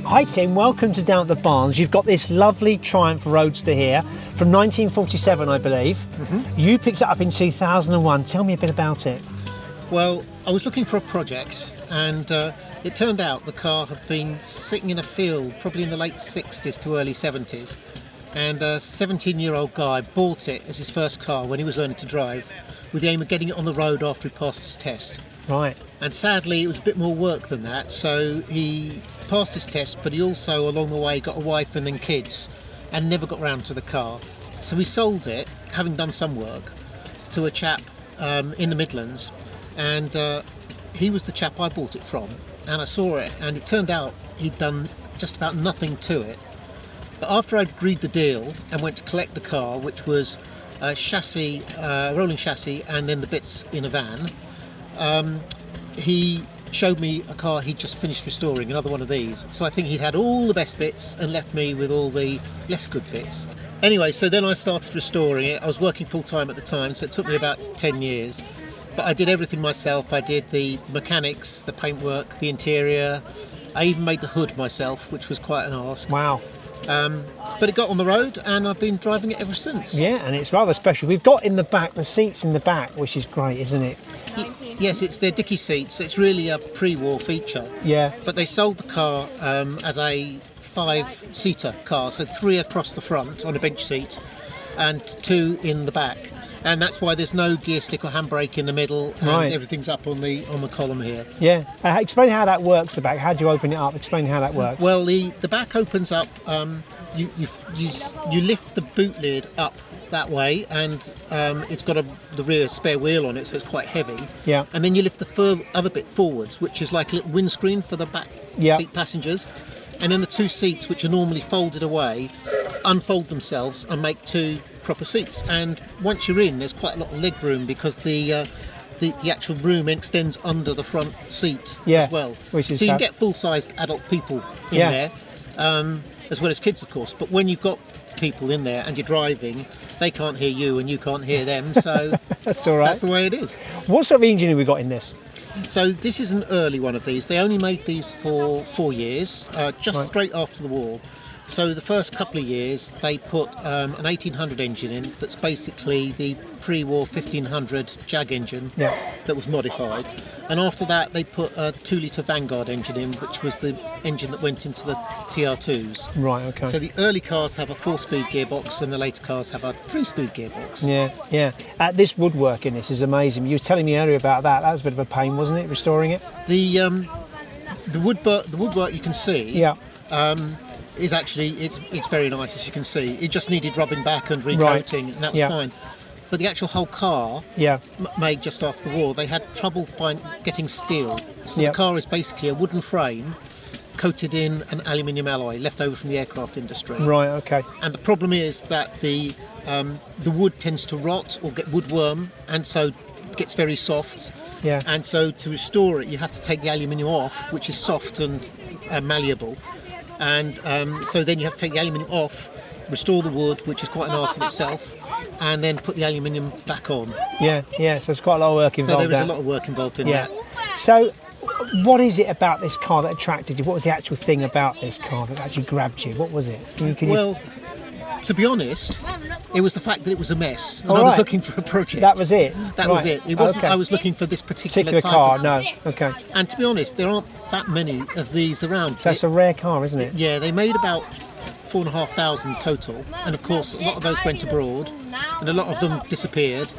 Hi Tim, welcome to Down at the Barns. You've got this lovely Triumph Roadster here from 1947, I believe. Mm-hmm. You picked it up in 2001. Tell me a bit about it. Well, I was looking for a project, and it turned out the car had been sitting in a field probably in the late 60s to early 70s, and a 17-year-old guy bought it as his first car when he was learning to drive, with the aim of getting it on the road after he passed his test. Right. And sadly, it was a bit more work than that, so he passed his test, but he also, along the way, got a wife and then kids, and never got round to the car. So we sold it, having done some work, to a chap in the Midlands, and he was the chap I bought it from, and I saw it, and it turned out he'd done just about nothing to it. But after I'd agreed the deal and went to collect the car, which was a chassis, rolling chassis, and then the bits in a van, he showed me a car he'd just finished restoring, another one of these. So I think he'd had all the best bits and left me with all the less good bits. Anyway, so then I started restoring it. I was working full time at the time, so it took me about 10 years. But I did everything myself. I did the mechanics, the paintwork, the interior. I even made the hood myself, which was quite an ask. Wow. But it got on the road, and I've been driving it ever since. Yeah, and it's rather special. We've got in the back, the seats in the back, which is great, isn't it? Yes, it's their dicky seats. It's really a pre-war feature. Yeah. But they sold the car as a 5-seater car, so 3 across the front on a bench seat and 2 in the back. And that's why there's no gear stick or handbrake in the middle, and right. Everything's up on the column here. Yeah. Explain how that works, the back. How do you open it up? Explain how that works. Well, the back opens up, you lift the boot lid up that way, and it's got the rear spare wheel on it, so it's quite heavy. Yeah. And then you lift the other bit forwards, which is like a little windscreen for the back seat passengers. And then the 2 seats, which are normally folded away, unfold themselves and make 2 proper seats. And once you're in, there's quite a lot of leg room, because the actual room extends under the front seat as well. Which is so you can get full-sized adult people in there, as well as kids, of course. But when you've got people in there and you're driving, they can't hear you and you can't hear them, so that's all right. That's the way it is. What sort of engine have we got in this? So this is an early one of these. They only made these for 4 years, straight after the war. So the first couple of years they put an 1800 engine in that's basically the pre-war 1500 Jag engine that was modified. And after that they put a 2-litre Vanguard engine in, which was the engine that went into the TR2s. Right, okay. So the early cars have a 4-speed gearbox and the later cars have a 3-speed gearbox. Yeah. This woodwork in this is amazing. You were telling me earlier about that. That was a bit of a pain, wasn't it, restoring it? The woodwork you can see is actually it's very nice, as you can see. It just needed rubbing back and recoating, and that was fine. But the actual whole car, made just after the war, they had trouble getting steel. So the car is basically a wooden frame coated in an aluminium alloy left over from the aircraft industry. Right, okay. And the problem is that the wood tends to rot or get woodworm, and so it gets very soft. Yeah. And so to restore it, you have to take the aluminium off, which is soft and malleable. And so then you have to take the aluminium off, restore the wood, which is quite an art in itself, and then put the aluminium back on. So there's quite a lot of work involved. So there is a lot of work involved in that. So what is it about this car that attracted you? What was the actual thing about this car that actually grabbed you? What was it? Well, to be honest, it was the fact that it was a mess, and I was looking for a project. That was it? That was it. It wasn't I was looking for this particular type car, of no. Okay. And to be honest, there aren't that many of these around. So it's a rare car, isn't it? Yeah, they made about 4,500 total, and of course a lot of those went abroad, and a lot of them disappeared.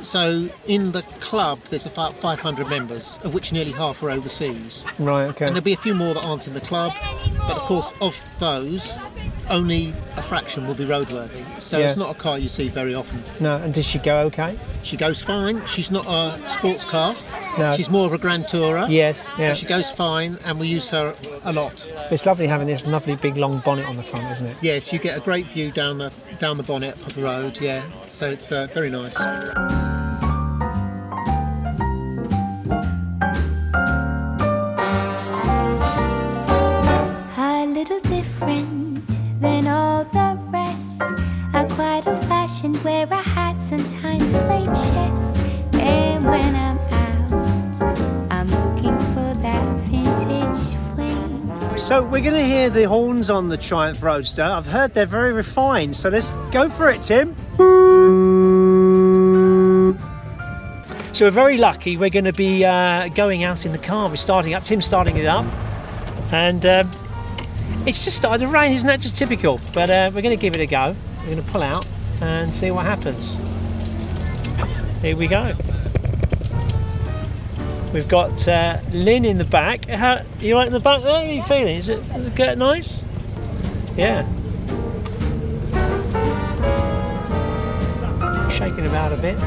So in the club there's about 500 members, of which nearly half are overseas. Right, okay. And there'll be a few more that aren't in the club, but of course of those, only a fraction will be roadworthy. So it's not a car you see very often. No, and does she go okay? She goes fine. She's not a sports car. No. She's more of a Grand Tourer. Yes, yeah. But she goes fine, and we use her a lot. It's lovely having this lovely big long bonnet on the front, isn't it? Yes, you get a great view down the bonnet of the road, So it's very nice. A little different than all the rest. I'm quite old-fashioned, where I had sometimes played chess. And when I'm out, I'm looking for that vintage flame. So we're going to hear the horns on the Triumph Roadster. I've heard they're very refined, so let's go for it, Tim. So we're very lucky. We're going to be going out in the car. We're starting up. Tim's starting it up, and it's just started to rain. Isn't that just typical? But we're going to give it a go. We're going to pull out and see what happens. Here we go. We've got Lynn in the back. How you like in the back there? How are you feeling? Is it get nice? Yeah. Shaking about a bit.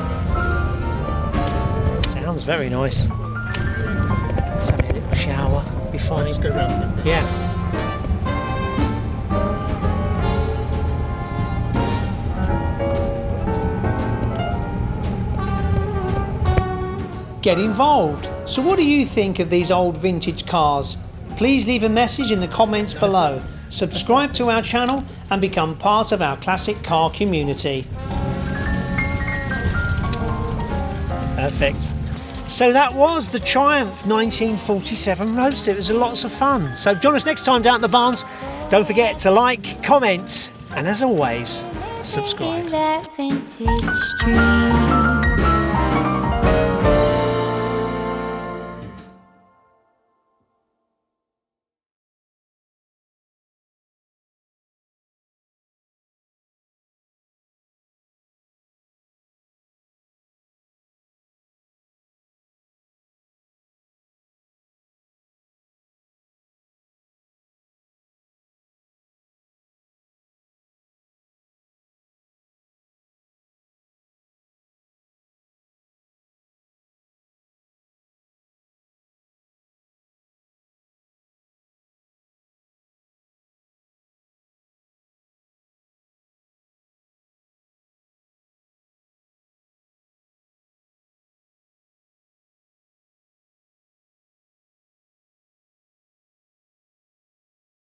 Sounds very nice. Let's have a little shower. Be fine. Just go round a bit. Yeah. Get involved. So what do you think of these old vintage cars? Please leave a message in the comments below. Subscribe to our channel and become part of our classic car community. Perfect. So that was the Triumph 1947 Roadster. It was lots of fun. So join us next time down at the barns. Don't forget to like, comment, and as always, subscribe. In that vintage street.